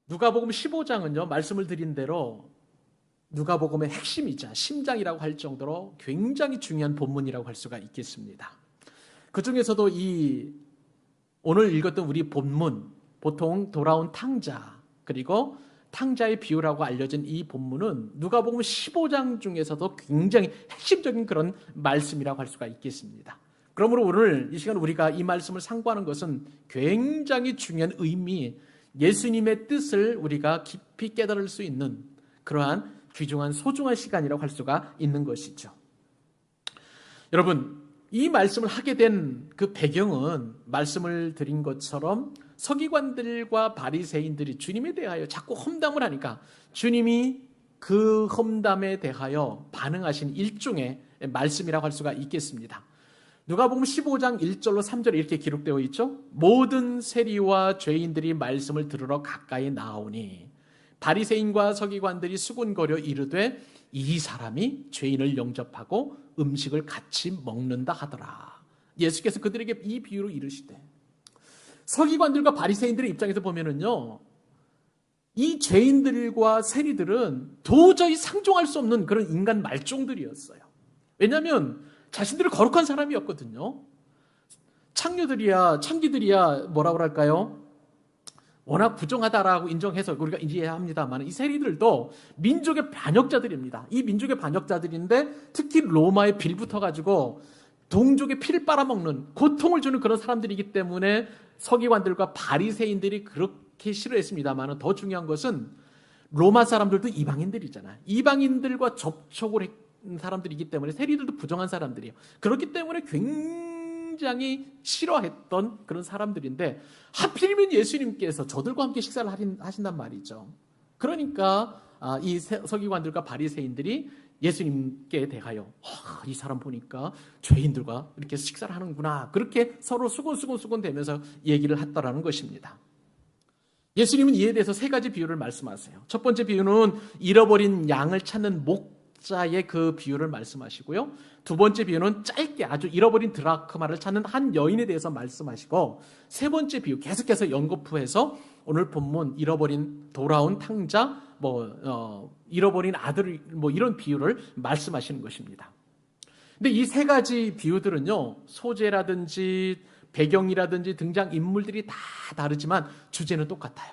누가복음 15장은요, 말씀을 드린 대로 누가복음의 핵심이자 심장이라고 할 정도로 굉장히 중요한 본문이라고 할 수가 있겠습니다. 그 중에서도 이 오늘 읽었던 우리 본문, 보통 돌아온 탕자, 그리고 탕자의 비유라고 알려진 이 본문은 누가복음 15장 중에서도 굉장히 핵심적인 그런 말씀이라고 할 수가 있겠습니다. 그러므로 오늘 이 시간 우리가 이 말씀을 상고하는 것은 굉장히 중요한 의미, 예수님의 뜻을 우리가 깊이 깨달을 수 있는 그러한 귀중한 소중한 시간이라고 할 수가 있는 것이죠. 여러분, 이 말씀을 하게 된 그 배경은 말씀을 드린 것처럼 서기관들과 바리새인들이 주님에 대하여 자꾸 험담을 하니까 주님이 그 험담에 대하여 반응하신 일종의 말씀이라고 할 수가 있겠습니다. 누가복음 15장 1절로 3절에 이렇게 기록되어 있죠. 모든 세리와 죄인들이 말씀을 들으러 가까이 나오니 바리새인과 서기관들이 수군거려 이르되 이 사람이 죄인을 영접하고 음식을 같이 먹는다 하더라. 예수께서 그들에게 이 비유로 이르시되, 서기관들과 바리새인들의 입장에서 보면은요, 이 죄인들과 세리들은 도저히 상종할 수 없는 그런 인간 말종들이었어요. 왜냐하면 자신들은 거룩한 사람이었거든요. 창기들이야 뭐라고 할까요? 워낙 부정하다라고 인정해서 우리가 이해해야 합니다만 이 세리들도 민족의 반역자들입니다. 이 민족의 반역자들인데 특히 로마에 빌붙어가지고 동족의 피를 빨아먹는 고통을 주는 그런 사람들이기 때문에 서기관들과 바리새인들이 그렇게 싫어했습니다만 더 중요한 것은 로마 사람들도 이방인들이잖아요. 이방인들과 접촉을 한 사람들이기 때문에 세리들도 부정한 사람들이에요. 그렇기 때문에 굉장히 싫어했던 그런 사람들인데 하필이면 예수님께서 저들과 함께 식사를 하신단 말이죠. 그러니까 이 서기관들과 바리새인들이 예수님께 대하여 이 사람 보니까 죄인들과 이렇게 식사를 하는구나, 그렇게 서로 수군수군 대면서 얘기를 했다라는 것입니다. 예수님은 이에 대해서 세 가지 비유를 말씀하세요. 첫 번째 비유는 잃어버린 양을 찾는 목자의 그 비유를 말씀하시고요. 두 번째 비유는 짧게 아주 잃어버린 드라크마를 찾는 한 여인에 대해서 말씀하시고, 세 번째 비유 계속해서 연거푸해서 오늘 본문 잃어버린 돌아온 탕자, 잃어버린 아들, 이런 비유를 말씀하시는 것입니다. 근데 이 세 가지 비유들은요, 소재라든지 배경이라든지 등장 인물들이 다 다르지만 주제는 똑같아요.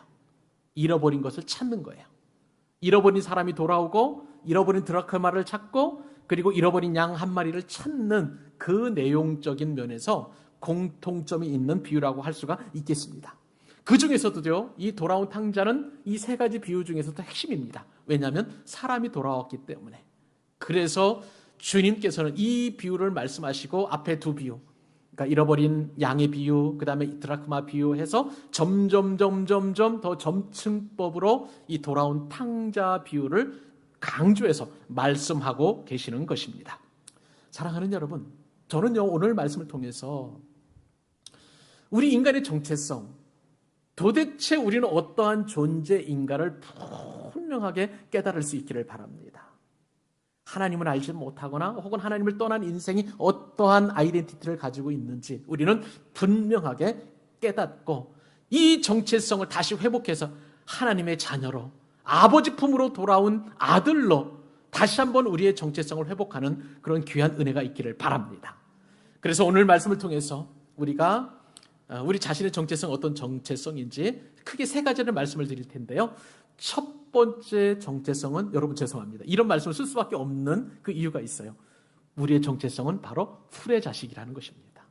잃어버린 것을 찾는 거예요. 잃어버린 사람이 돌아오고 잃어버린 드라크마를 찾고 그리고 잃어버린 양 한 마리를 찾는 그 내용적인 면에서 공통점이 있는 비유라고 할 수가 있겠습니다. 그 중에서도요, 이 돌아온 탕자는 이 세 가지 비유 중에서도 핵심입니다. 왜냐하면 사람이 돌아왔기 때문에. 그래서 주님께서는 이 비유를 말씀하시고 앞에 두 비유, 그러니까 잃어버린 양의 비유, 그 다음에 드라크마 비유 해서 점점 더 점층법으로 이 돌아온 탕자 비유를 강조해서 말씀하고 계시는 것입니다. 사랑하는 여러분, 저는요, 오늘 말씀을 통해서 우리 인간의 정체성, 도대체 우리는 어떠한 존재인가를 분명하게 깨달을 수 있기를 바랍니다. 하나님을 알지 못하거나 혹은 하나님을 떠난 인생이 어떠한 아이덴티티를 가지고 있는지 우리는 분명하게 깨닫고 이 정체성을 다시 회복해서 하나님의 자녀로, 아버지 품으로 돌아온 아들로 다시 한번 우리의 정체성을 회복하는 그런 귀한 은혜가 있기를 바랍니다. 그래서 오늘 말씀을 통해서 우리가 우리 자신의 정체성, 어떤 정체성인지 크게 세 가지를 말씀을 드릴 텐데요. 첫 번째 정체성은, 여러분 죄송합니다, 이런 말씀을 쓸 수밖에 없는 그 이유가 있어요. 우리의 정체성은 바로 후레자식이라는 것입니다.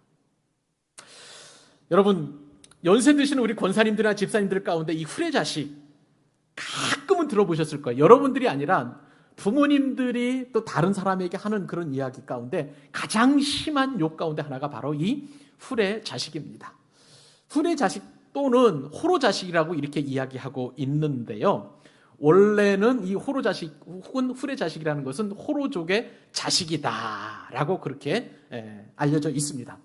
여러분, 연세 드시는 우리 권사님들이나 집사님들 가운데 이 후레자식 가끔은 들어보셨을 거예요. 여러분들이 아니라 부모님들이 또 다른 사람에게 하는 그런 이야기 가운데 가장 심한 욕 가운데 하나가 바로 이 후레자식입니다. 후레자식 또는 호로자식이라고 이렇게 이야기하고 있는데요. 원래는 이 호로자식 혹은 후레자식이라는 것은 호로족의 자식이다라고 그렇게 알려져 있습니다.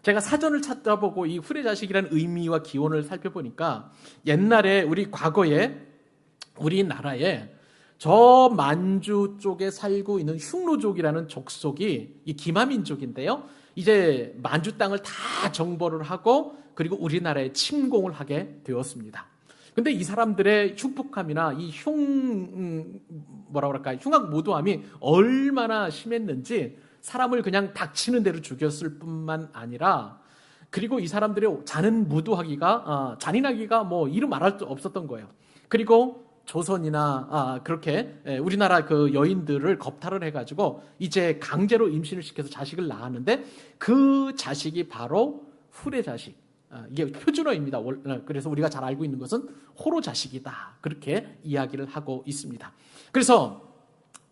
제가 사전을 찾아보고 이 후레자식이라는 의미와 기원을 살펴보니까 옛날에 과거에 우리나라에 저 만주 쪽에 살고 있는 흉노족이라는 족속이 이 기마민족인데요. 이제 만주 땅을 다 정벌을 하고 그리고 우리나라에 침공을 하게 되었습니다. 근데 이 사람들의 흉폭함이나 이 흉악무도함이 얼마나 심했는지 사람을 그냥 닥치는 대로 죽였을 뿐만 아니라, 그리고 이 사람들의 잔인하기가 뭐 이루 말할 수 없었던 거예요. 그리고 조선이나 그렇게 우리나라 그 여인들을 겁탈을 해가지고 이제 강제로 임신을 시켜서 자식을 낳았는데, 그 자식이 바로 후레 자식. 이게 표준어입니다. 그래서 우리가 잘 알고 있는 것은 호로 자식이다, 그렇게 이야기를 하고 있습니다. 그래서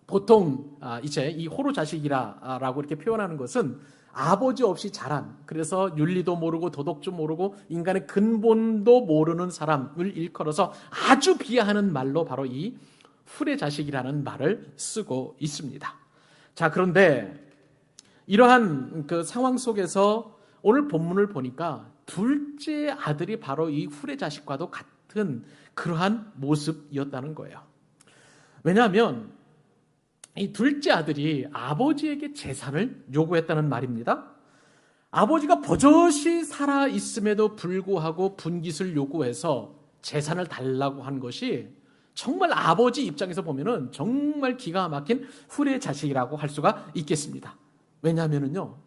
보통 이제 이 호로 자식이라고 이렇게 표현하는 것은 아버지 없이 자란, 그래서 윤리도 모르고 도덕도 모르고 인간의 근본도 모르는 사람을 일컬어서 아주 비하하는 말로 바로 이 후레 자식이라는 말을 쓰고 있습니다. 자, 그런데 이러한 그 상황 속에서 오늘 본문을 보니까 둘째 아들이 바로 이 후레 자식과도 같은 그러한 모습이었다는 거예요. 왜냐하면 이 둘째 아들이 아버지에게 재산을 요구했다는 말입니다. 아버지가 버젓이 살아 있음에도 불구하고 분깃을 요구해서 재산을 달라고 한 것이 정말 아버지 입장에서 보면은 정말 기가 막힌 후레 자식이라고 할 수가 있겠습니다. 왜냐하면은요,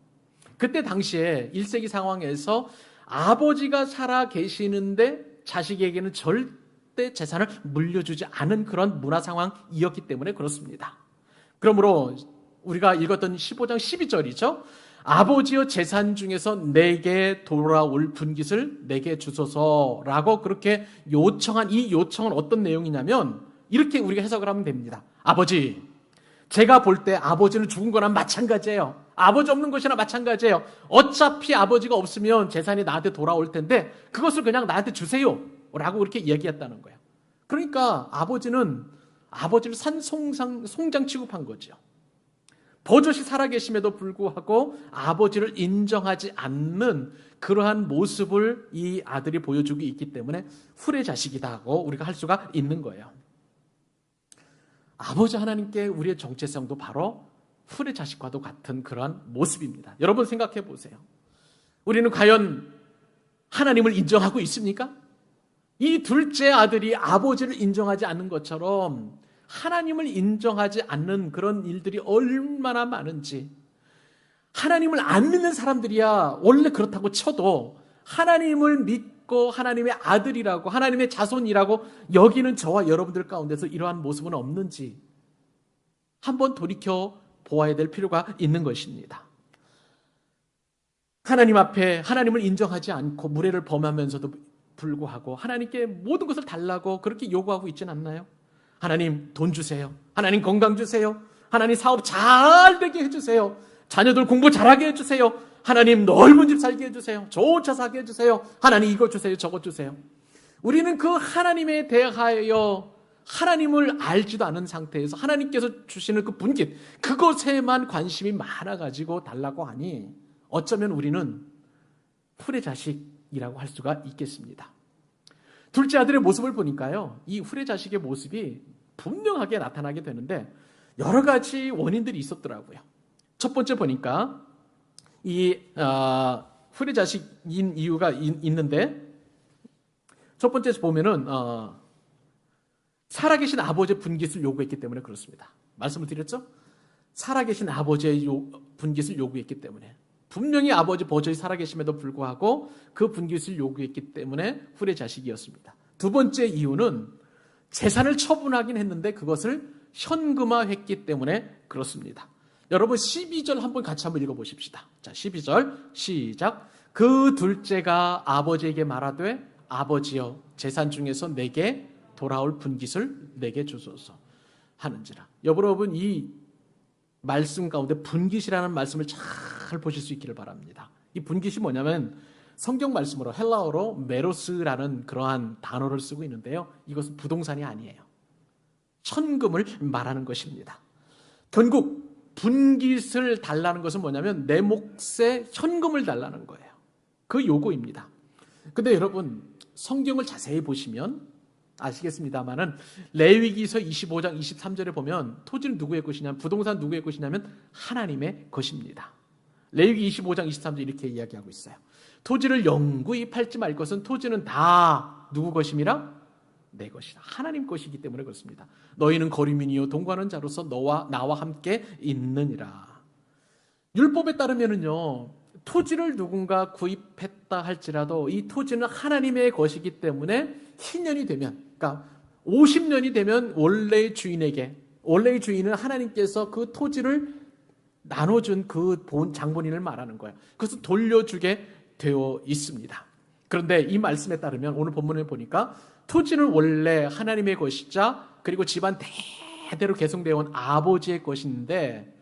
그때 당시에 1세기 상황에서 아버지가 살아 계시는데 자식에게는 절대 재산을 물려주지 않은 그런 문화 상황이었기 때문에 그렇습니다. 그러므로 우리가 읽었던 15장 12절이죠. 아버지여 재산 중에서 내게 돌아올 분깃을 내게 주소서라고 그렇게 요청한 이 요청은 어떤 내용이냐면, 이렇게 우리가 해석을 하면 됩니다. 아버지, 제가 볼 때 아버지는 죽은 거나 마찬가지예요. 아버지 없는 것이나 마찬가지예요. 어차피 아버지가 없으면 재산이 나한테 돌아올 텐데 그것을 그냥 나한테 주세요 라고 그렇게 이야기했다는 거예요. 그러니까 아버지를 송장 취급한 거죠. 버젓이 살아계심에도 불구하고 아버지를 인정하지 않는 그러한 모습을 이 아들이 보여주고 있기 때문에 후레 자식이다고 우리가 할 수가 있는 거예요. 아버지 하나님께 우리의 정체성도 바로 후레 자식과도 같은 그러한 모습입니다. 여러분 생각해 보세요. 우리는 과연 하나님을 인정하고 있습니까? 이 둘째 아들이 아버지를 인정하지 않는 것처럼 하나님을 인정하지 않는 그런 일들이 얼마나 많은지, 하나님을 안 믿는 사람들이야 원래 그렇다고 쳐도 하나님을 믿고 하나님의 아들이라고 하나님의 자손이라고 여기는 저와 여러분들 가운데서 이러한 모습은 없는지 한번 돌이켜 보아야 될 필요가 있는 것입니다. 하나님 앞에 하나님을 인정하지 않고 무례를 범하면서도 불구하고 하나님께 모든 것을 달라고 그렇게 요구하고 있지는 않나요? 하나님 돈 주세요. 하나님 건강 주세요. 하나님 사업 잘 되게 해주세요. 자녀들 공부 잘하게 해주세요. 하나님 넓은 집 살게 해주세요. 좋은 차 사게 해주세요. 하나님 이거 주세요. 저거 주세요. 우리는 그 하나님에 대하여 하나님을 알지도 않은 상태에서 하나님께서 주시는 그 분깃, 그것에만 관심이 많아가지고 달라고 하니 어쩌면 우리는 후레 자식이라고 할 수가 있겠습니다. 둘째 아들의 모습을 보니까요, 이 후레 자식의 모습이 분명하게 나타나게 되는데 여러 가지 원인들이 있었더라고요. 첫 번째 보니까 이 후레 자식인 이유가 있는데, 첫 번째 보면은 살아계신 아버지의 분깃을 요구했기 때문에 그렇습니다. 말씀을 드렸죠? 살아계신 아버지의 분깃을 요구했기 때문에, 분명히 아버지 버젓이 살아계심에도 불구하고 그 분깃을 요구했기 때문에 후레 자식이었습니다. 두 번째 이유는 재산을 처분하긴 했는데 그것을 현금화했기 때문에 그렇습니다. 여러분 12절 한번 같이 한번 읽어보십시다. 자, 12절 시작. 그 둘째가 아버지에게 말하되 아버지여 재산 중에서 내게 돌아올 분깃을 내게 주소서 하는지라. 여러분 이 말씀 가운데 분깃이라는 말씀을 잘 보실 수 있기를 바랍니다. 이 분깃이 뭐냐면 성경 말씀으로 헬라어로 메로스라는 그러한 단어를 쓰고 있는데요, 이것은 부동산이 아니에요. 천금을 말하는 것입니다. 결국 분깃을 달라는 것은 뭐냐면 내 몫에 현금을 달라는 거예요. 그 요구입니다. 근데 여러분 성경을 자세히 보시면 아시겠습니다만은 레위기서 25장 23절에 보면 토지는 누구의 것이냐면, 부동산 누구의 것이냐면 하나님의 것입니다. 레위기 25장 23절 이렇게 이야기하고 있어요. 토지를 영구히 팔지 말 것은 토지는 다 누구 것임이라? 내 것이다. 하나님 것이기 때문에 그렇습니다. 너희는 거류민이요 동거하는 자로서 나와 함께 있느니라. 율법에 따르면은요, 토지를 누군가 구입했다 할지라도 이 토지는 하나님의 것이기 때문에 희년이 되면, 그러니까 50년이 되면 원래의 주인은 하나님께서 그 토지를 나눠준 그 장본인을 말하는 거예요. 그래서 돌려주게 되어 있습니다. 그런데 이 말씀에 따르면 오늘 본문에 보니까 토지는 원래 하나님의 것이자 그리고 집안 대대로 계승되어 온 아버지의 것인데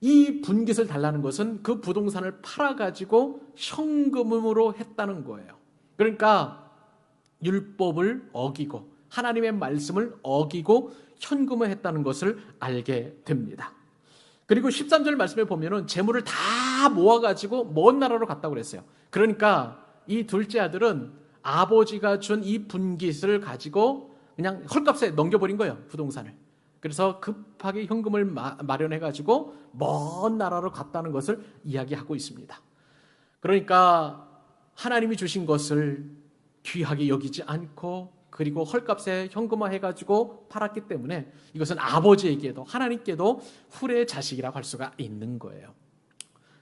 이 분깃을 달라는 것은 그 부동산을 팔아가지고 현금으로 했다는 거예요. 그러니까 율법을 어기고 하나님의 말씀을 어기고 현금을 했다는 것을 알게 됩니다. 그리고 13절 말씀에 보면은 재물을 다 모아가지고 먼 나라로 갔다고 그랬어요. 그러니까 이 둘째 아들은 아버지가 준 이 분깃을 가지고 그냥 헐값에 넘겨버린 거예요, 부동산을. 그래서 급하게 현금을 마련해가지고 먼 나라로 갔다는 것을 이야기하고 있습니다. 그러니까 하나님이 주신 것을 귀하게 여기지 않고 그리고 헐값에 현금화해가지고 팔았기 때문에 이것은 아버지에게도 하나님께도 후레의 자식이라고 할 수가 있는 거예요.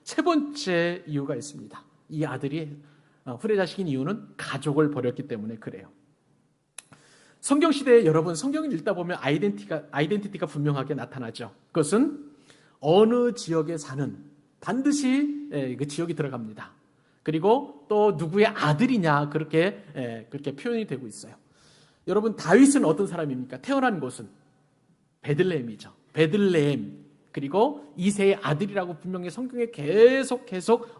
세 번째 이유가 있습니다. 이 아들이 후레 자식인 이유는 가족을 버렸기 때문에 그래요. 성경 시대에 여러분 성경을 읽다 보면 아이덴티티가 분명하게 나타나죠. 그것은 어느 지역에 사는 반드시 그 지역이 들어갑니다. 그리고 또 누구의 아들이냐 그렇게 표현이 되고 있어요. 여러분 다윗은 어떤 사람입니까? 태어난 곳은 베들레헴이죠. 베들레헴 그리고 이새의 아들이라고 분명히 성경에 계속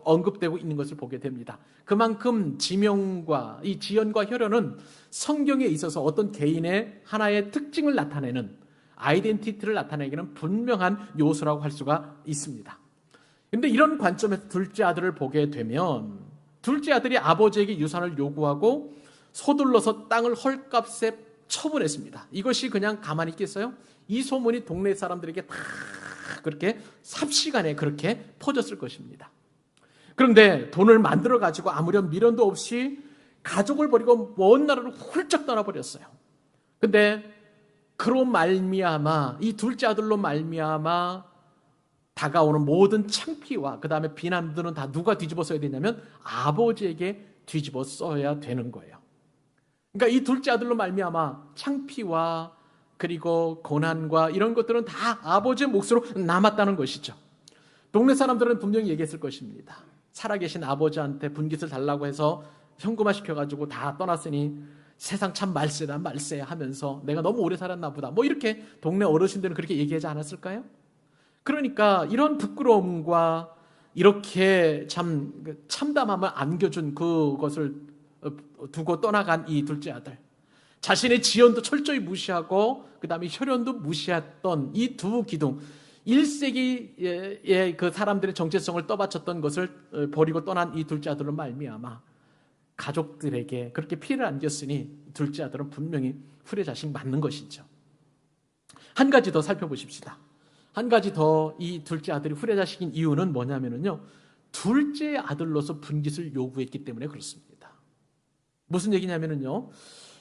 언급되고 있는 것을 보게 됩니다. 그만큼 지명과 이 지연과 혈연은 성경에 있어서 어떤 개인의 하나의 특징을 나타내는 아이덴티티를 나타내기는 분명한 요소라고 할 수가 있습니다. 그런데 이런 관점에서 둘째 아들을 보게 되면 둘째 아들이 아버지에게 유산을 요구하고 서둘러서 땅을 헐값에 처분했습니다. 이것이 그냥 가만히 있겠어요? 이 소문이 동네 사람들에게 다 그렇게 삽시간에 그렇게 퍼졌을 것입니다. 그런데 돈을 만들어 가지고 아무런 미련도 없이 가족을 버리고 먼 나라로 훌쩍 떠나버렸어요. 근데 그로 말미암아 이 둘째 아들로 말미암아 다가오는 모든 창피와 그 다음에 비난들은 다 누가 뒤집어 써야 되냐면 아버지에게 뒤집어 써야 되는 거예요. 그러니까 이 둘째 아들로 말미암아 창피와 그리고 고난과 이런 것들은 다 아버지의 몫으로 남았다는 것이죠. 동네 사람들은 분명히 얘기했을 것입니다. 살아계신 아버지한테 분깃을 달라고 해서 현금화 시켜가지고 다 떠났으니 세상 참 말세다 말세 하면서 내가 너무 오래 살았나 보다 뭐 이렇게 동네 어르신들은 그렇게 얘기하지 않았을까요? 그러니까 이런 부끄러움과 이렇게 참담함을 안겨준 그것을 두고 떠나간 이 둘째 아들, 자신의 지연도 철저히 무시하고 그 다음에 혈연도 무시했던 이 두 기둥, 1세기의 그 사람들의 정체성을 떠받쳤던 것을 버리고 떠난 이 둘째 아들로 말미암아 가족들에게 그렇게 피해를 안겼으니 둘째 아들은 분명히 후레 자식 맞는 것이죠. 한 가지 더 살펴보십시다. 한 가지 더 이 둘째 아들이 후레 자식인 이유는 뭐냐면요, 둘째 아들로서 분깃을 요구했기 때문에 그렇습니다. 무슨 얘기냐면요,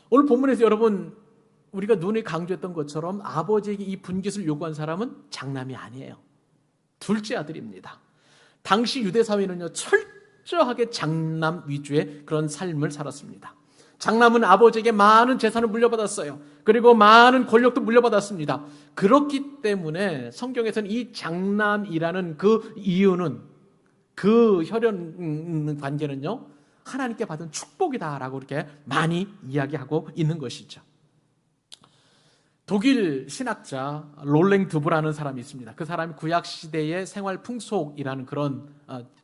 오늘 본문에서 여러분 우리가 눈에 강조했던 것처럼 아버지에게 이 분깃을 요구한 사람은 장남이 아니에요. 둘째 아들입니다. 당시 유대 사회는요 철저하게 장남 위주의 그런 삶을 살았습니다. 장남은 아버지에게 많은 재산을 물려받았어요. 그리고 많은 권력도 물려받았습니다. 그렇기 때문에 성경에서는 이 장남이라는 그 이유는, 그 혈연 관계는요 하나님께 받은 축복이다라고 이렇게 많이 이야기하고 있는 것이죠. 독일 신학자 롤랭 드브라는 사람이 있습니다. 그 사람이 구약시대의 생활 풍속이라는 그런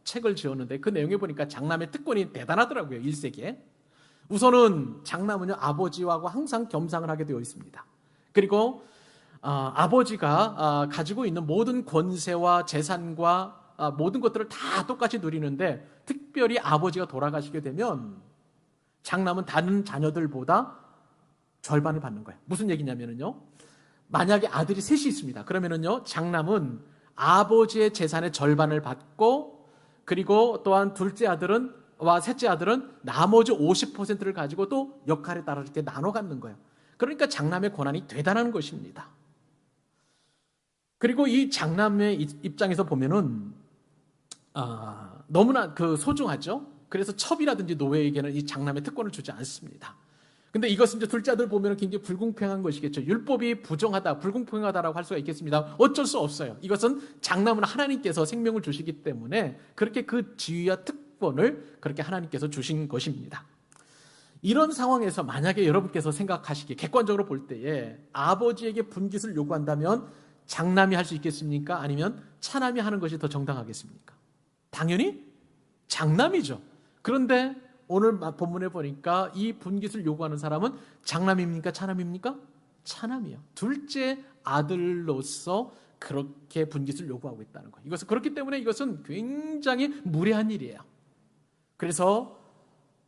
책을 지었는데 그 내용에 보니까 장남의 특권이 대단하더라고요. 1세기에. 우선은 장남은요 아버지하고 항상 겸상을 하게 되어 있습니다. 그리고 아버지가 가지고 있는 모든 권세와 재산과 모든 것들을 다 똑같이 누리는데 특별히 아버지가 돌아가시게 되면 장남은 다른 자녀들보다 절반을 받는 거예요. 무슨 얘기냐면요, 만약에 아들이 셋이 있습니다. 그러면은요 장남은 아버지의 재산의 절반을 받고 그리고 또한 둘째 아들은 와 셋째 아들은 나머지 50%를 가지고 또 역할에 따라 이렇게 나눠 갖는 거예요. 그러니까 장남의 고난이 대단한 것입니다. 그리고 이 장남의 입장에서 보면은 너무나 소중하죠. 그래서 첩이라든지 노예에게는 이 장남의 특권을 주지 않습니다. 근데 이것은 이제 둘째 아들 보면 굉장히 불공평한 것이겠죠. 율법이 부정하다, 불공평하다라고 할 수가 있겠습니다. 어쩔 수 없어요. 이것은 장남은 하나님께서 생명을 주시기 때문에 그렇게 그 지위와 특권을 그렇게 하나님께서 주신 것입니다. 이런 상황에서 만약에 여러분께서 생각하시기에 객관적으로 볼 때에 아버지에게 분깃을 요구한다면 장남이 할 수 있겠습니까? 아니면 차남이 하는 것이 더 정당하겠습니까? 당연히 장남이죠. 그런데 오늘 본문에 보니까 이 분깃을 요구하는 사람은 장남입니까? 차남입니까? 차남이요. 둘째 아들로서 그렇게 분깃을 요구하고 있다는 거예요. 이것은 그렇기 때문에 이것은 굉장히 무례한 일이에요. 그래서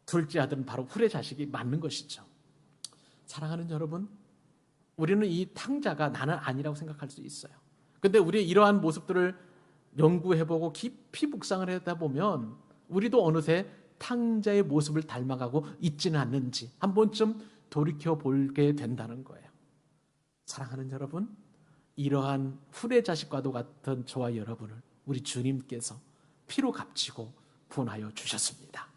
둘째 아들은 바로 후레 자식이 맞는 것이죠. 사랑하는 여러분, 우리는 이 탕자가 나는 아니라고 생각할 수 있어요. 근데 우리의 이러한 모습들을 연구해보고 깊이 묵상을 하다 보면 우리도 어느새 탕자의 모습을 닮아가고 있지는 않는지 한 번쯤 돌이켜보게 된다는 거예요. 사랑하는 여러분, 이러한 후레 자식과도 같은 저와 여러분을 우리 주님께서 피로 값지고 구원하여 주셨습니다.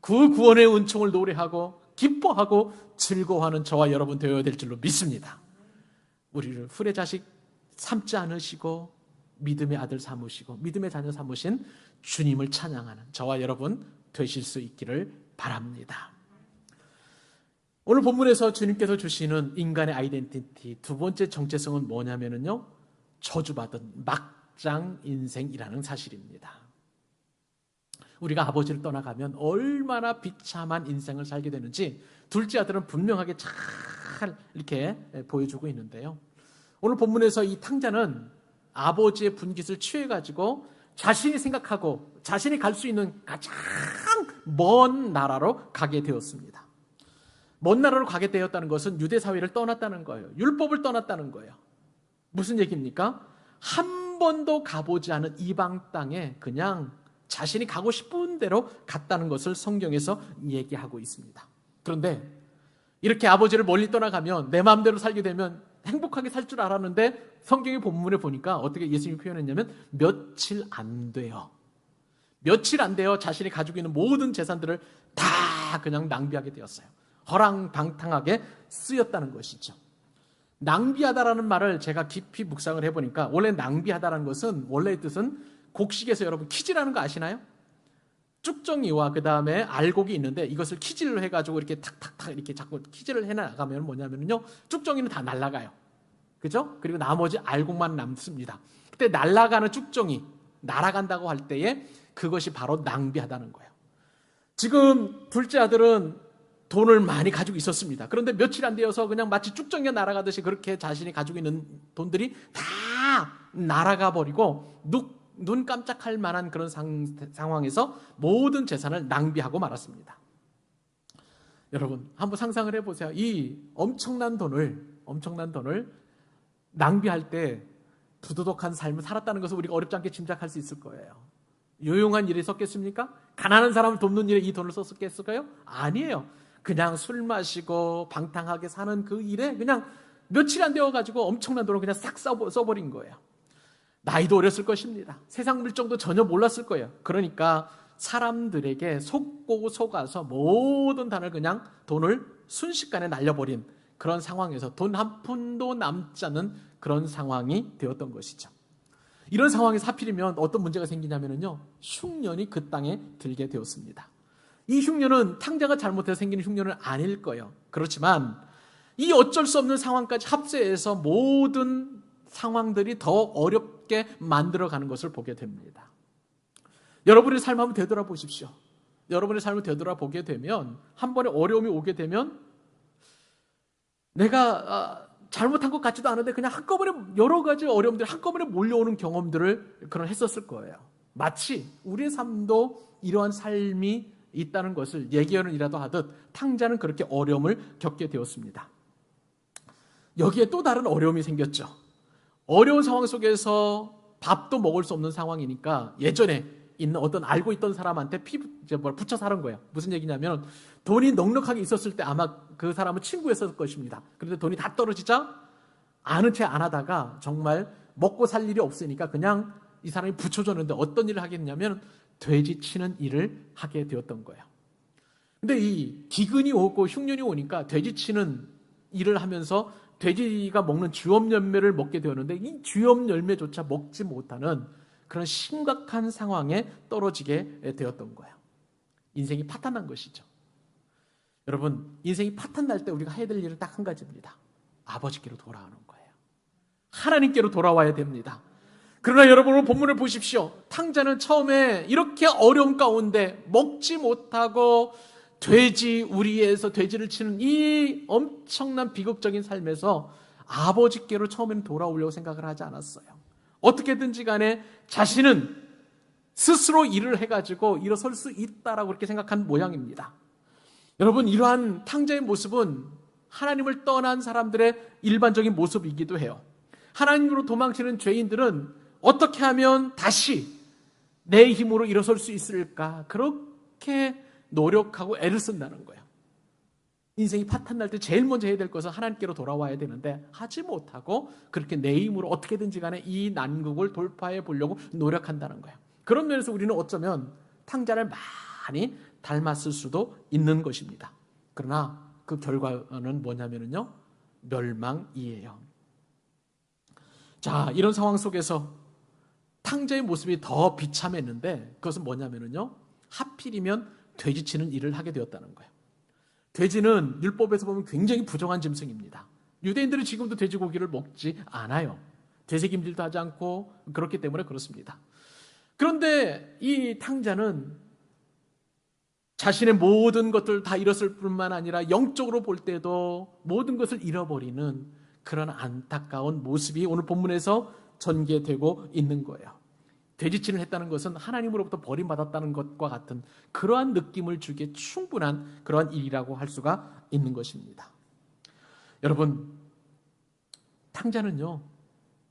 그 구원의 은총을 노래하고 기뻐하고 즐거워하는 저와 여러분 되어야 될 줄로 믿습니다. 우리를 후레 자식 삼지 않으시고 믿음의 아들 삼으시고 믿음의 자녀 삼으신 주님을 찬양하는 저와 여러분 되실 수 있기를 바랍니다. 오늘 본문에서 주님께서 주시는 인간의 아이덴티티 두 번째 정체성은 뭐냐면요, 저주받은 막장 인생이라는 사실입니다. 우리가 아버지를 떠나가면 얼마나 비참한 인생을 살게 되는지 둘째 아들은 분명하게 잘 이렇게 보여주고 있는데요. 오늘 본문에서 이 탕자는 아버지의 분깃을 취해가지고 자신이 생각하고 자신이 갈 수 있는 가장 먼 나라로 가게 되었습니다. 먼 나라로 가게 되었다는 것은 유대 사회를 떠났다는 거예요. 율법을 떠났다는 거예요. 무슨 얘기입니까? 한 번도 가보지 않은 이방 땅에 그냥 자신이 가고 싶은 대로 갔다는 것을 성경에서 얘기하고 있습니다. 그런데 이렇게 아버지를 멀리 떠나가면 내 마음대로 살게 되면 행복하게 살 줄 알았는데 성경의 본문에 보니까 어떻게 예수님이 표현했냐면 며칠 안 돼요. 며칠 안 돼요. 자신이 가지고 있는 모든 재산들을 다 그냥 낭비하게 되었어요. 허랑방탕하게 쓰였다는 것이죠. 낭비하다라는 말을 제가 깊이 묵상을 해보니까 원래 낭비하다라는 것은 원래의 뜻은 곡식에서 여러분 키지라는 거 아시나요? 쭉정이와 그 다음에 알곡이 있는데 이것을 키질로 해가지고 이렇게 탁탁탁 이렇게 자꾸 키질을 해나가면 뭐냐면요, 쭉정이는 다 날아가요. 그죠? 그리고 나머지 알곡만 남습니다. 그때 날아가는 쭉정이 날아간다고 할 때에 그것이 바로 낭비하다는 거예요. 지금 둘째 아들은 돈을 많이 가지고 있었습니다. 그런데 며칠 안 되어서 그냥 마치 쭉정이가 날아가듯이 그렇게 자신이 가지고 있는 돈들이 다 날아가 버리고 눈 깜짝할 만한 그런 상황에서 모든 재산을 낭비하고 말았습니다. 여러분 한번 상상을 해보세요. 이 엄청난 돈을 낭비할 때 부도덕한 삶을 살았다는 것을 우리가 어렵지 않게 짐작할 수 있을 거예요. 요용한 일에 썼겠습니까? 가난한 사람을 돕는 일에 이 돈을 썼겠을까요? 아니에요. 그냥 술 마시고 방탕하게 사는 그 일에 그냥 며칠 안 되어가지고 엄청난 돈을 그냥 싹 써버린 거예요. 나이도 어렸을 것입니다. 세상 물정도 전혀 몰랐을 거예요. 그러니까 사람들에게 속고 속아서 모든 돈을 순식간에 날려버린 그런 상황에서 돈 한 푼도 남지 않는 그런 상황이 되었던 것이죠. 이런 상황에서 하필이면 어떤 문제가 생기냐면요, 흉년이 그 땅에 들게 되었습니다. 이 흉년은 탕자가 잘못해서 생기는 흉년은 아닐 거예요. 그렇지만 이 어쩔 수 없는 상황까지 합세해서 모든 상황들이 더 어렵게 만들어가는 것을 보게 됩니다. 여러분의 삶 한번 되돌아보십시오. 여러분의 삶을 되돌아보게 되면 한 번에 어려움이 오게 되면 내가 잘못한 것 같지도 않은데 그냥 한꺼번에 여러 가지 어려움들이 한꺼번에 몰려오는 경험들을 했었을 거예요. 마치 우리의 삶도 이러한 삶이 있다는 것을 예견이라도 하듯 탕자는 그렇게 어려움을 겪게 되었습니다. 여기에 또 다른 어려움이 생겼죠. 어려운 상황 속에서 밥도 먹을 수 없는 상황이니까 예전에 있는 어떤 알고 있던 사람한테 붙여 사는 거예요. 무슨 얘기냐면 돈이 넉넉하게 있었을 때 아마 그 사람은 친구였을 것입니다. 그런데 돈이 다 떨어지자 아는 채 안 하다가 정말 먹고 살 일이 없으니까 그냥 이 사람이 붙여줬는데 어떤 일을 하게 됐냐면 돼지 치는 일을 하게 되었던 거예요. 근데 이 기근이 오고 흉년이 오니까 돼지 치는 일을 하면서 돼지가 먹는 주염 열매를 먹게 되었는데 이 주염 열매조차 먹지 못하는 그런 심각한 상황에 떨어지게 되었던 거예요. 인생이 파탄난 것이죠. 여러분, 인생이 파탄날 때 우리가 해야 될 일은 딱 한 가지입니다. 아버지께로 돌아오는 거예요. 하나님께로 돌아와야 됩니다. 그러나 여러분 오늘 본문을 보십시오. 탕자는 처음에 이렇게 어려움 가운데 먹지 못하고 우리에서 돼지를 치는 이 엄청난 비극적인 삶에서 아버지께로 처음에는 돌아오려고 생각을 하지 않았어요. 어떻게든지 간에 자신은 스스로 일을 해가지고 일어설 수 있다라고 그렇게 생각한 모양입니다. 여러분, 이러한 탕자의 모습은 하나님을 떠난 사람들의 일반적인 모습이기도 해요. 하나님으로 도망치는 죄인들은 어떻게 하면 다시 내 힘으로 일어설 수 있을까? 그렇게 노력하고 애를 쓴다는 거예요. 인생이 파탄날 때 제일 먼저 해야 될 것은 하나님께로 돌아와야 되는데 하지 못하고 그렇게 내 힘으로 어떻게든지 간에 이 난국을 돌파해 보려고 노력한다는 거예요. 그런 면에서 우리는 어쩌면 탕자를 많이 닮았을 수도 있는 것입니다. 그러나 그 결과는 뭐냐면요, 멸망이에요. 자, 이런 상황 속에서 탕자의 모습이 더 비참했는데 그것은 뭐냐면요, 하필이면 돼지치는 일을 하게 되었다는 거예요. 돼지는 율법에서 보면 굉장히 부정한 짐승입니다. 유대인들은 지금도 돼지고기를 먹지 않아요. 되새김질도 하지 않고 그렇기 때문에 그렇습니다. 그런데 이 탕자는 자신의 모든 것들 다 잃었을 뿐만 아니라 영적으로 볼 때도 모든 것을 잃어버리는 그런 안타까운 모습이 오늘 본문에서 전개되고 있는 거예요. 돼지치를 했다는 것은 하나님으로부터 버림받았다는 것과 같은 그러한 느낌을 주기에 충분한 그러한 일이라고 할 수가 있는 것입니다. 여러분, 탕자는요,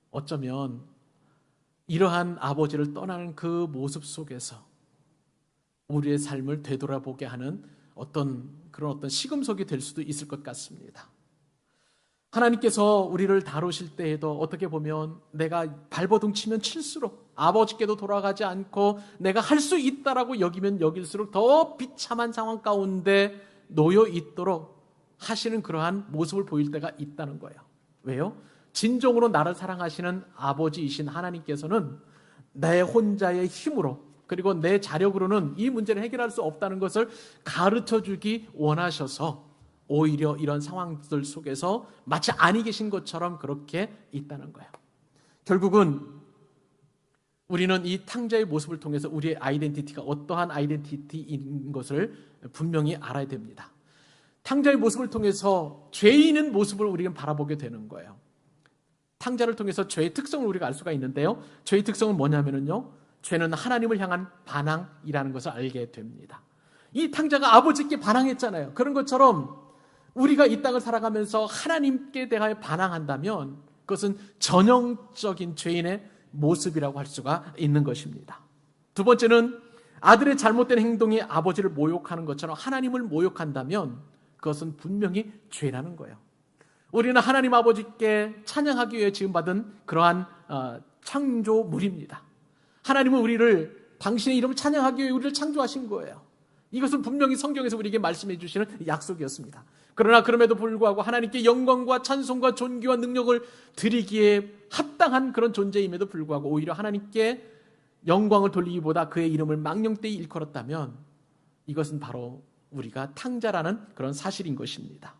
어쩌면 이러한 아버지를 떠나는 그 모습 속에서 우리의 삶을 되돌아보게 하는 어떤 시금석이 될 수도 있을 것 같습니다. 하나님께서 우리를 다루실 때에도 어떻게 보면 내가 발버둥 치면 칠수록 아버지께도 돌아가지 않고 내가 할 수 있다라고 여기면 여길수록 더 비참한 상황 가운데 놓여 있도록 하시는 그러한 모습을 보일 때가 있다는 거예요. 왜요? 진정으로 나를 사랑하시는 아버지이신 하나님께서는 내 혼자의 힘으로 그리고 내 자력으로는 이 문제를 해결할 수 없다는 것을 가르쳐 주기 원하셔서 오히려 이런 상황들 속에서 마치 아니 계신 것처럼 그렇게 있다는 거예요. 결국은 우리는 이 탕자의 모습을 통해서 우리의 아이덴티티가 어떠한 아이덴티티인 것을 분명히 알아야 됩니다. 탕자의 모습을 통해서 죄인의 모습을 우리는 바라보게 되는 거예요. 탕자를 통해서 죄의 특성을 우리가 알 수가 있는데요. 죄의 특성은 뭐냐면요, 죄는 하나님을 향한 반항이라는 것을 알게 됩니다. 이 탕자가 아버지께 반항했잖아요. 그런 것처럼 우리가 이 땅을 살아가면서 하나님께 대하여 반항한다면 그것은 전형적인 죄인의 모습이라고 할 수가 있는 것입니다. 두 번째는 아들의 잘못된 행동이 아버지를 모욕하는 것처럼 하나님을 모욕한다면 그것은 분명히 죄라는 거예요. 우리는 하나님 아버지께 찬양하기 위해 지음받은 그러한 창조물입니다. 하나님은 우리를 당신의 이름을 찬양하기 위해 우리를 창조하신 거예요. 이것은 분명히 성경에서 우리에게 말씀해 주시는 약속이었습니다. 그러나 그럼에도 불구하고 하나님께 영광과 찬송과 존귀와 능력을 드리기에 합당한 그런 존재임에도 불구하고 오히려 하나님께 영광을 돌리기보다 그의 이름을 망령되이 일컬었다면 이것은 바로 우리가 탕자라는 그런 사실인 것입니다.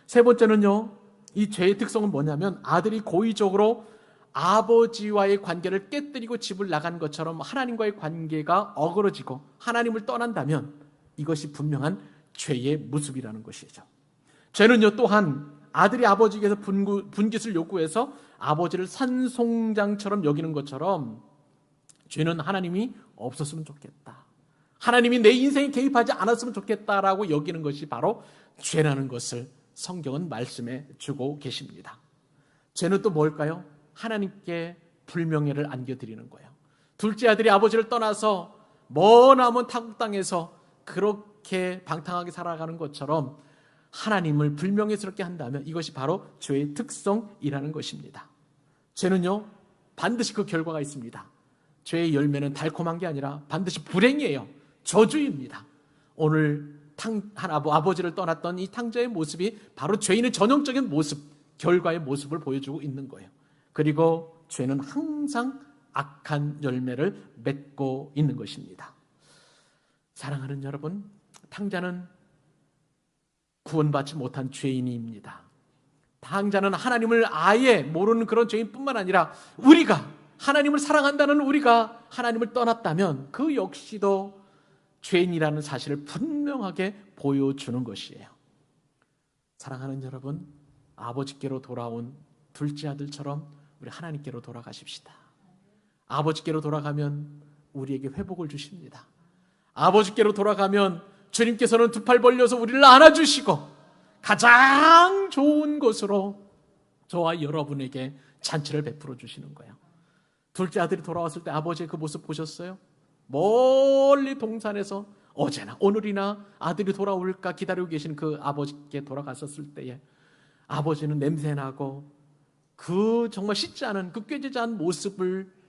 세 번째는요, 이 죄의 특성은 뭐냐면 아들이 고의적으로 아버지와의 관계를 깨뜨리고 집을 나간 것처럼 하나님과의 관계가 어그러지고 하나님을 떠난다면 이것이 분명한 죄의 모습이라는 것이죠. 죄는요, 또한 아들이 아버지에게서 분깃을 요구해서 아버지를 산송장처럼 여기는 것처럼 죄는 하나님이 없었으면 좋겠다, 하나님이 내 인생에 개입하지 않았으면 좋겠다라고 여기는 것이 바로 죄라는 것을 성경은 말씀해 주고 계십니다. 죄는 또 뭘까요? 하나님께 불명예를 안겨드리는 거예요. 둘째 아들이 아버지를 떠나서 머나먼 타국 땅에서 그렇게 방탕하게 살아가는 것처럼 하나님을 불명예스럽게 한다면 이것이 바로 죄의 특성이라는 것입니다. 죄는요, 반드시 그 결과가 있습니다. 죄의 열매는 달콤한 게 아니라 반드시 불행이에요. 저주입니다. 오늘 아버지를 떠났던 이 탕자의 모습이 바로 죄인의 전형적인 모습, 결과의 모습을 보여주고 있는 거예요. 그리고 죄는 항상 악한 열매를 맺고 있는 것입니다. 사랑하는 여러분, 탕자는 구원받지 못한 죄인입니다. 탕자는 하나님을 아예 모르는 그런 죄인뿐만 아니라 우리가 하나님을 사랑한다는 우리가 하나님을 떠났다면 그 역시도 죄인이라는 사실을 분명하게 보여주는 것이에요. 사랑하는 여러분, 아버지께로 돌아온 둘째 아들처럼 우리 하나님께로 돌아가십시다. 아버지께로 돌아가면 우리에게 회복을 주십니다. 아버지께로 돌아가면 주님께서는 두 팔 벌려서 우리를 안아주시고 가장 좋은 곳으로 저와 여러분에게 잔치를 베풀어 주시는 거예요. 둘째 아들이 돌아왔을 때 아버지의 그 모습 보셨어요? 멀리 동산에서 어제나 오늘이나 아들이 돌아올까 기다리고 계신 그 아버지께 돌아갔었을 때에 아버지는 냄새나고 그 정말 씻지 않은 그 꾀지지 않은 모습을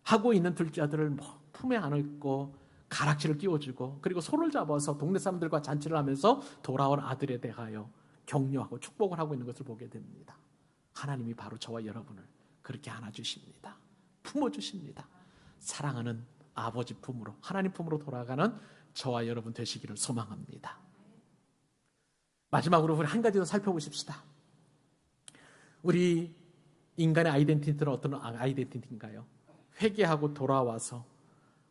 하고 있는 둘째 아들을 품에 안고 가락지를 끼워주고 그리고 손을 잡아서 동네 사람들과 잔치를 하면서 돌아온 아들에 대하여 격려하고 축복을 하고 있는 것을 보게 됩니다. 하나님이 바로 저와 여러분을 그렇게 안아주십니다. 품어주십니다. 사랑하는 아버지 품으로, 하나님 품으로 돌아가는 저와 여러분 되시기를 소망합니다. 마지막으로 우리 한 가지 더 살펴보십시다. 우리 인간의 아이덴티티는 어떤 아이덴티티인가요? 회개하고 돌아와서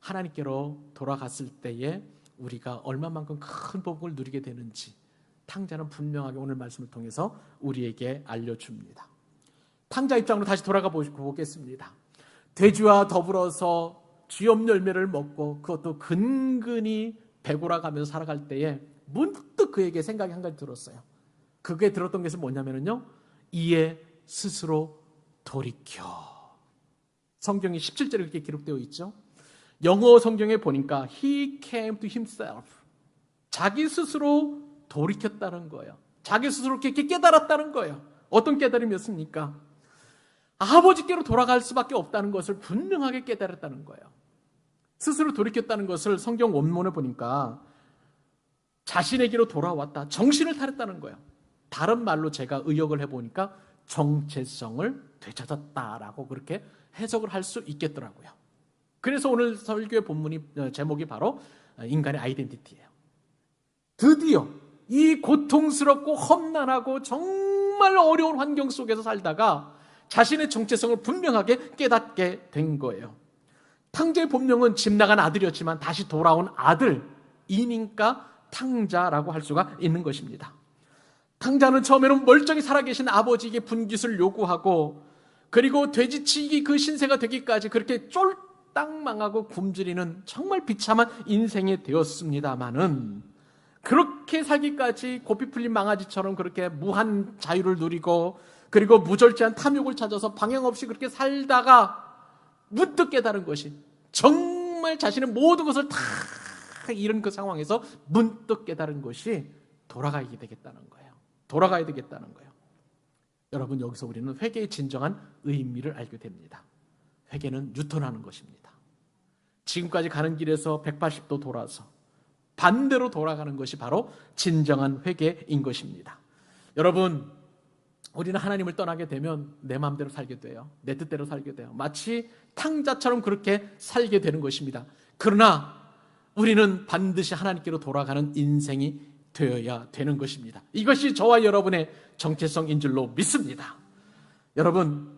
하나님께로 돌아갔을 때에 우리가 얼마만큼 큰 복을 누리게 되는지 탕자는 분명하게 오늘 말씀을 통해서 우리에게 알려줍니다. 탕자 입장으로 다시 돌아가 보겠습니다. 돼지와 더불어서 쥐염 열매를 먹고 그것도 근근히 배골아가면서 살아갈 때에 문득 그에게 생각이 한 가지 들었어요. 그게 들었던 것이 뭐냐면요, 이에 스스로 돌이켜. 성경이 17절에 그렇게 기록되어 있죠. 영어 성경에 보니까 He came to himself. 자기 스스로 돌이켰다는 거예요. 자기 스스로 이렇게 깨달았다는 거예요. 어떤 깨달음이었습니까? 아버지께로 돌아갈 수밖에 없다는 것을 분명하게 깨달았다는 거예요. 스스로 돌이켰다는 것을 성경 원문에 보니까 자신에게로 돌아왔다, 정신을 차렸다는 거예요. 다른 말로 제가 의역을 해보니까 정체성을 되찾았다라고 그렇게 해석을 할 수 있겠더라고요. 그래서 오늘 설교의 본문이 제목이 바로 인간의 아이덴티티예요. 드디어 이 고통스럽고 험난하고 정말 어려운 환경 속에서 살다가 자신의 정체성을 분명하게 깨닫게 된 거예요. 탕자의 본명은 집 나간 아들이었지만 다시 돌아온 아들이니까 탕자라고 할 수가 있는 것입니다. 탕자는 처음에는 멀쩡히 살아계신 아버지에게 분깃을 요구하고 그리고 돼지치기 그 신세가 되기까지 그렇게 쫄딱 망하고 굶주리는 정말 비참한 인생이 되었습니다마는 그렇게 살기까지 고삐 풀린 망아지처럼 그렇게 무한 자유를 누리고 그리고 무절제한 탐욕을 찾아서 방향 없이 그렇게 살다가 문득 깨달은 것이 정말 자신의 모든 것을 다 잃은 그 상황에서 문득 깨달은 것이 돌아가야 되겠다는 거예요. 돌아가야 되겠다는 거예요. 여러분, 여기서 우리는 회개의 진정한 의미를 알게 됩니다. 회개는 유턴하는 것입니다. 지금까지 가는 길에서 180도 돌아서 반대로 돌아가는 것이 바로 진정한 회개인 것입니다. 여러분, 우리는 하나님을 떠나게 되면 내 마음대로 살게 돼요. 내 뜻대로 살게 돼요. 마치 탕자처럼 그렇게 살게 되는 것입니다. 그러나 우리는 반드시 하나님께로 돌아가는 인생이 되어야 되는 것입니다. 이것이 저와 여러분의 정체성인 줄로 믿습니다. 여러분,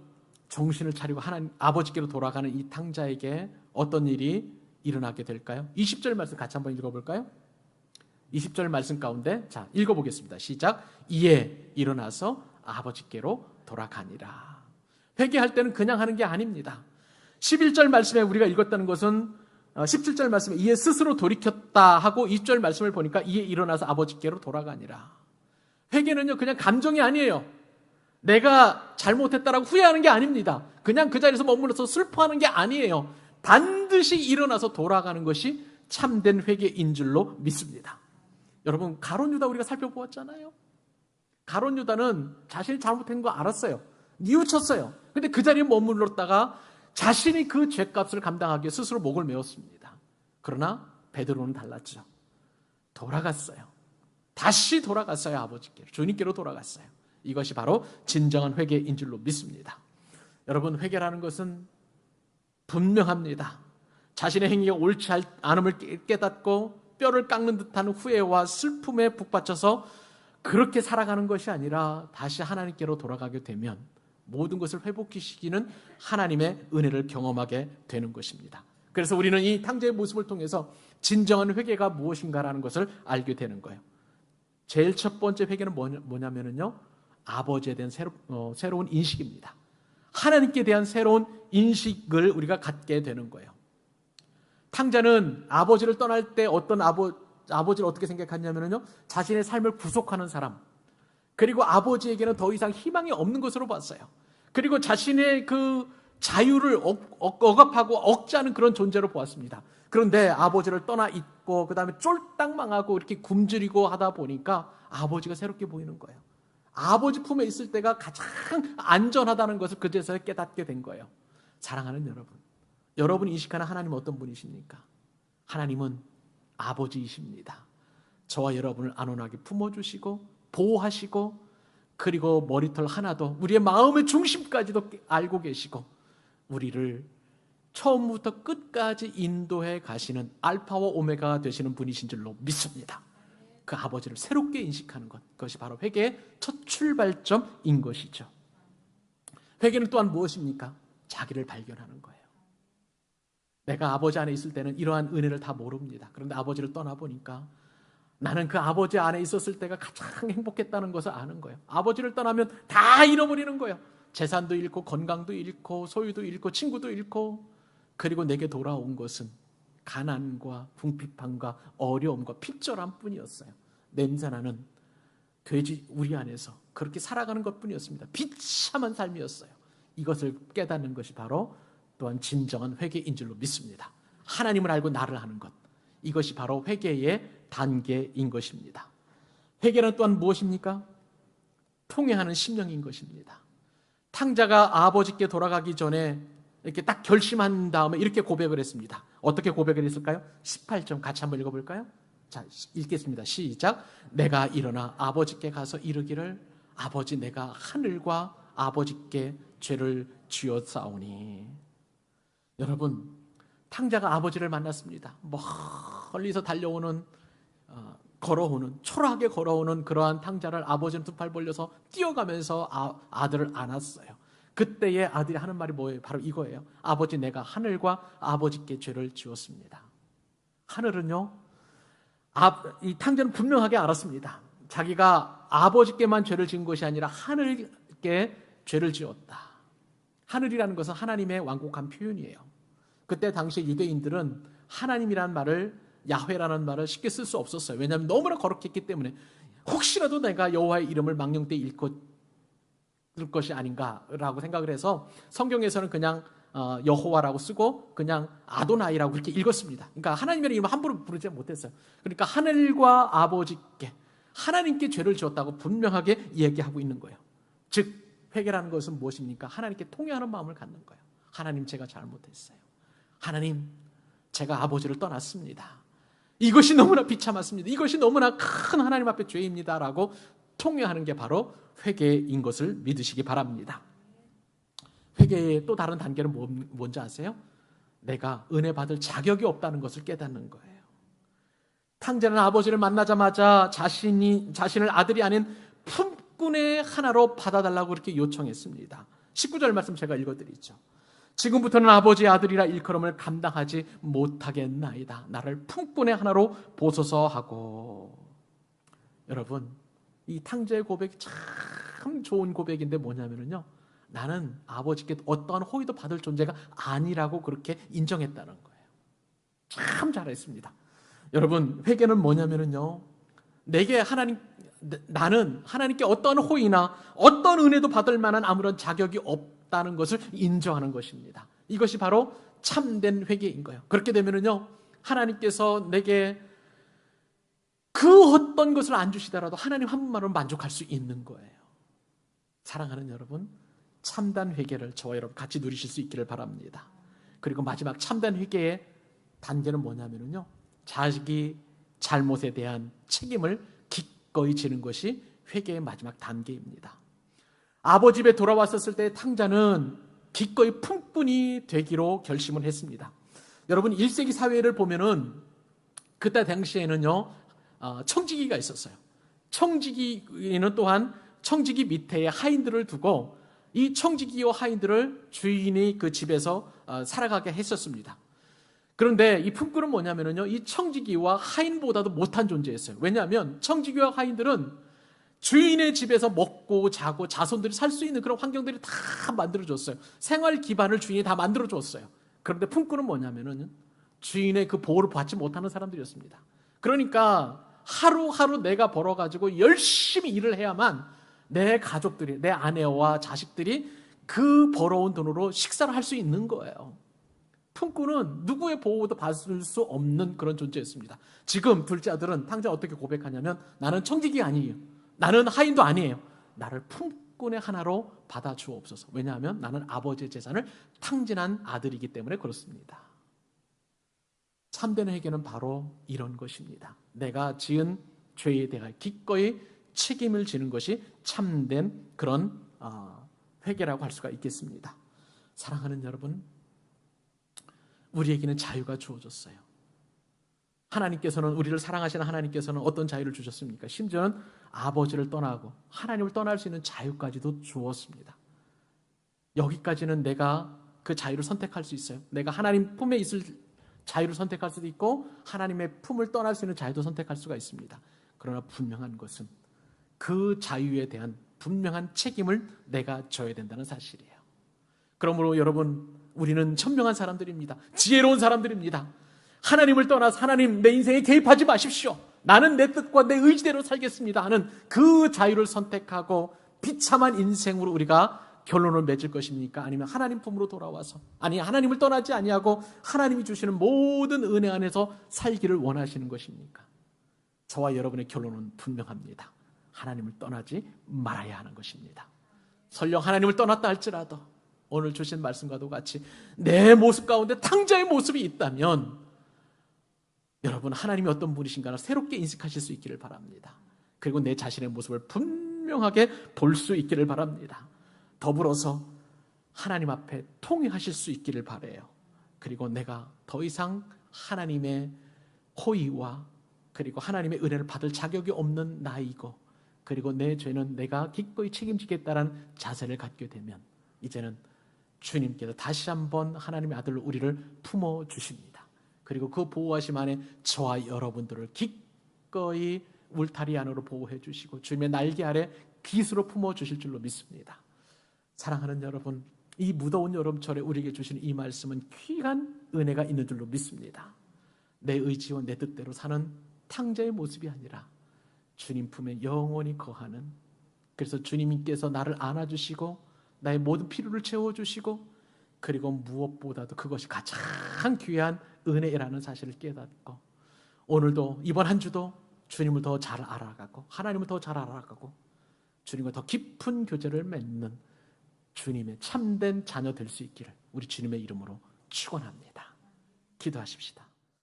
정신을 차리고 하나님 아버지께로 돌아가는 이 탕자에게 어떤 일이 일어나게 될까요? 20절 말씀 같이 한번 읽어볼까요? 20절 말씀 가운데 자 읽어보겠습니다. 시작. 이에 일어나서 아버지께로 돌아가니라. 회개할 때는 그냥 하는 게 아닙니다. 11절 말씀에 우리가 읽었다는 것은 17절 말씀에 이에 스스로 돌이켰다 하고 20절 말씀을 보니까 이에 일어나서 아버지께로 돌아가니라. 회개는요 그냥 감정이 아니에요. 내가 잘못했다라고 후회하는 게 아닙니다. 그냥 그 자리에서 머물러서 슬퍼하는 게 아니에요. 반드시 일어나서 돌아가는 것이 참된 회개인 줄로 믿습니다. 여러분, 가룟 유다 우리가 살펴보았잖아요. 가룟 유다는 자신이 잘못한 거 알았어요. 뉘우쳤어요. 근데 그 자리에 머물렀다가 자신이 그 죄값을 감당하기 위해 스스로 목을 메었습니다. 그러나 베드로는 달랐죠. 돌아갔어요. 다시 돌아갔어요. 아버지께로, 주님께로 돌아갔어요. 이것이 바로 진정한 회개인 줄로 믿습니다. 여러분, 회개라는 것은 분명합니다. 자신의 행위가 옳지 않음을 깨닫고 뼈를 깎는 듯한 후회와 슬픔에 북받쳐서 그렇게 살아가는 것이 아니라 다시 하나님께로 돌아가게 되면 모든 것을 회복시키는 하나님의 은혜를 경험하게 되는 것입니다. 그래서 우리는 이 탕자의 모습을 통해서 진정한 회개가 무엇인가라는 것을 알게 되는 거예요. 제일 첫 번째 회개는 뭐냐면요, 아버지에 대한 새로운 인식입니다. 하나님께 대한 새로운 인식을 우리가 갖게 되는 거예요. 탕자는 아버지를 떠날 때 어떤 아버지를 어떻게 생각했냐면요, 자신의 삶을 구속하는 사람, 그리고 아버지에게는 더 이상 희망이 없는 것으로 봤어요. 그리고 자신의 그 자유를 억압하고 억제하는 그런 존재로 보았습니다. 그런데 아버지를 떠나 있고 그 다음에 쫄딱 망하고 이렇게 굶주리고 하다 보니까 아버지가 새롭게 보이는 거예요. 아버지 품에 있을 때가 가장 안전하다는 것을 그제서야 깨닫게 된 거예요. 사랑하는 여러분, 여러분이 인식하는 하나님은 어떤 분이십니까? 하나님은 아버지이십니다. 저와 여러분을 안온하게 품어주시고 보호하시고, 그리고 머리털 하나도, 우리의 마음의 중심까지도 알고 계시고, 우리를 처음부터 끝까지 인도해 가시는 알파와 오메가 되시는 분이신 줄로 믿습니다. 그 아버지를 새롭게 인식하는 것, 그것이 바로 회개의 첫 출발점인 것이죠. 회개는 또한 무엇입니까? 자기를 발견하는 거예요. 내가 아버지 안에 있을 때는 이러한 은혜를 다 모릅니다. 그런데 아버지를 떠나보니까 나는 그 아버지 안에 있었을 때가 가장 행복했다는 것을 아는 거예요. 아버지를 떠나면 다 잃어버리는 거예요. 재산도 잃고 건강도 잃고 소유도 잃고 친구도 잃고, 그리고 내게 돌아온 것은 가난과 궁핍함과 어려움과 핍절함 뿐이었어요. 냄새나는 돼지 우리 안에서 그렇게 살아가는 것뿐이었습니다. 비참한 삶이었어요. 이것을 깨닫는 것이 바로 또한 진정한 회개인 줄로 믿습니다. 하나님을 알고 나를 하는 것, 이것이 바로 회개의 단계인 것입니다. 회개는 또한 무엇입니까? 통회하는 심령인 것입니다. 탕자가 아버지께 돌아가기 전에 이렇게 딱 결심한 다음에 이렇게 고백을 했습니다. 어떻게 고백을 했을까요? 18절 같이 한번 읽어볼까요? 자, 읽겠습니다. 시작. 내가 일어나 아버지께 가서 이르기를, 아버지, 내가 하늘과 아버지께 죄를 지었사오니. 여러분, 탕자가 아버지를 만났습니다. 멀리서 달려오는, 걸어오는, 초라하게 걸어오는 그러한 탕자를 아버지는 두 팔 벌려서 뛰어가면서 아들을 안았어요. 그때의 아들이 하는 말이 뭐예요? 바로 이거예요. 아버지, 내가 하늘과 아버지께 죄를 지었습니다. 하늘은요, 이 탕자는 분명하게 알았습니다. 자기가 아버지께만 죄를 지은 것이 아니라 하늘께 죄를 지었다. 하늘이라는 것은 하나님의 완곡한 표현이에요. 그때 당시 유대인들은 하나님이라는 말을, 야훼라는 말을 쉽게 쓸 수 없었어요. 왜냐하면 너무나 거룩했기 때문에 혹시라도 내가 여호와의 이름을 망령되이 읽을 것이 아닌가라고 생각을 해서 성경에서는 그냥 여호와라고 쓰고 그냥 아도나이라고 그렇게 읽었습니다. 그러니까 하나님의 이름을 함부로 부르지 못했어요. 그러니까 하늘과 아버지께, 하나님께 죄를 지었다고 분명하게 얘기하고 있는 거예요. 즉 회개라는 것은 무엇입니까? 하나님께 통회하는 마음을 갖는 거예요. 하나님, 제가 잘못했어요. 하나님, 제가 아버지를 떠났습니다. 이것이 너무나 비참했습니다. 이것이 너무나 큰 하나님 앞에 죄입니다라고 통회하는 게 바로 회개인 것을 믿으시기 바랍니다. 회개의 또 다른 단계는 뭔지 아세요? 내가 은혜 받을 자격이 없다는 것을 깨닫는 거예요. 탕자는 아버지를 만나자마자 자신을 아들이 아닌 품꾼의 하나로 받아달라고 그렇게 요청했습니다. 19절 말씀 제가 읽어드리죠. 지금부터는 아버지의 아들이라 일컬음을 감당하지 못하겠나이다. 나를 품꾼의 하나로 보소서 하고. 여러분, 이 탕자의 고백이 참 좋은 고백인데 뭐냐면요, 나는 아버지께 어떠한 호의도 받을 존재가 아니라고 그렇게 인정했다는 거예요. 참 잘했습니다. 여러분, 회개는 뭐냐면요, 나는 하나님께 어떠한 호의나 어떤 은혜도 받을 만한 아무런 자격이 없다는 것을 인정하는 것입니다. 이것이 바로 참된 회개인 거예요. 그렇게 되면은요, 하나님께서 내게 그 어떤 것을 안 주시더라도 하나님 한 분만으로 만족할 수 있는 거예요. 사랑하는 여러분, 참된 회개를 저와 여러분 같이 누리실 수 있기를 바랍니다. 그리고 마지막 참된 회개의 단계는 뭐냐면요, 자기 잘못에 대한 책임을 기꺼이 지는 것이 회개의 마지막 단계입니다. 아버지 집에 돌아왔었을 때 탕자는 기꺼이 품꾼이 되기로 결심을 했습니다. 여러분, 1세기 사회를 보면은 그때 당시에는요, 청지기가 있었어요. 청지기는 또한 청지기 밑에 하인들을 두고 이 청지기와 하인들을 주인이 그 집에서 살아가게 했었습니다. 그런데 이 품꾼은 뭐냐면요, 이 청지기와 하인보다도 못한 존재였어요. 왜냐하면 청지기와 하인들은 주인의 집에서 먹고 자고 자손들이 살 수 있는 그런 환경들이 다 만들어줬어요. 생활 기반을 주인이 다 만들어줬어요. 그런데 품꾼은 뭐냐면은 주인의 그 보호를 받지 못하는 사람들이었습니다. 그러니까 하루하루 내가 벌어가지고 열심히 일을 해야만 내 가족들이, 내 아내와 자식들이 그 벌어온 돈으로 식사를 할 수 있는 거예요. 품꾼은 누구의 보호도 받을 수 없는 그런 존재였습니다. 지금 둘째 아들은 탕자 어떻게 고백하냐면, 나는 청지기 아니에요. 나는 하인도 아니에요. 나를 품꾼의 하나로 받아주옵소서. 왜냐하면 나는 아버지의 재산을 탕진한 아들이기 때문에 그렇습니다. 참된 회개는 바로 이런 것입니다. 내가 지은 죄에 대해 기꺼이 책임을 지는 것이 참된 그런 회개라고 할 수가 있겠습니다. 사랑하는 여러분, 우리에게는 자유가 주어졌어요. 하나님께서는, 우리를 사랑하시는 하나님께서는 어떤 자유를 주셨습니까? 심지어는 아버지를 떠나고 하나님을 떠날 수 있는 자유까지도 주었습니다. 여기까지는 내가 그 자유를 선택할 수 있어요. 내가 하나님 품에 있을 자유를 선택할 수도 있고 하나님의 품을 떠날 수 있는 자유도 선택할 수가 있습니다. 그러나 분명한 것은 그 자유에 대한 분명한 책임을 내가 져야 된다는 사실이에요. 그러므로 여러분, 우리는 현명한 사람들입니다. 지혜로운 사람들입니다. 하나님을 떠나서 하나님 내 인생에 개입하지 마십시오. 나는 내 뜻과 내 의지대로 살겠습니다 하는 그 자유를 선택하고 비참한 인생으로 우리가 결론을 맺을 것입니까? 아니면 하나님 품으로 돌아와서, 아니 하나님을 떠나지 아니하고 하나님이 주시는 모든 은혜 안에서 살기를 원하시는 것입니까? 저와 여러분의 결론은 분명합니다. 하나님을 떠나지 말아야 하는 것입니다. 설령 하나님을 떠났다 할지라도 오늘 주신 말씀과도 같이 내 모습 가운데 탕자의 모습이 있다면 여러분, 하나님이 어떤 분이신가를 새롭게 인식하실 수 있기를 바랍니다. 그리고 내 자신의 모습을 분명하게 볼 수 있기를 바랍니다. 더불어서 하나님 앞에 통행하실 수 있기를 바라요. 그리고 내가 더 이상 하나님의 호의와 그리고 하나님의 은혜를 받을 자격이 없는 나이고, 그리고 내 죄는 내가 기꺼이 책임지겠다는 자세를 갖게 되면 이제는 주님께서 다시 한번 하나님의 아들로 우리를 품어주십니다. 그리고 그 보호하심 안에 저와 여러분들을 기꺼이 울타리 안으로 보호해 주시고 주님의 날개 아래 깃으로 품어주실 줄로 믿습니다. 사랑하는 여러분, 이 무더운 여름철에 우리에게 주시는 이 말씀은 귀한 은혜가 있는 줄로 믿습니다. 내 의지와 내 뜻대로 사는 탕자의 모습이 아니라 주님 품에 영원히 거하는, 그래서 주님께서 나를 안아주시고 나의 모든 필요를 채워주시고 그리고 무엇보다도 그것이 가장 귀한 은혜라는 사실을 깨닫고 오늘도, 이번 한 주도 주님을 더 잘 알아가고 하나님을 더 잘 알아가고 주님과 더 깊은 교제를 맺는 주님의 참된 자녀 될 수 있기를 우리 주님의 이름으로 축원합니다. 기도하십시다.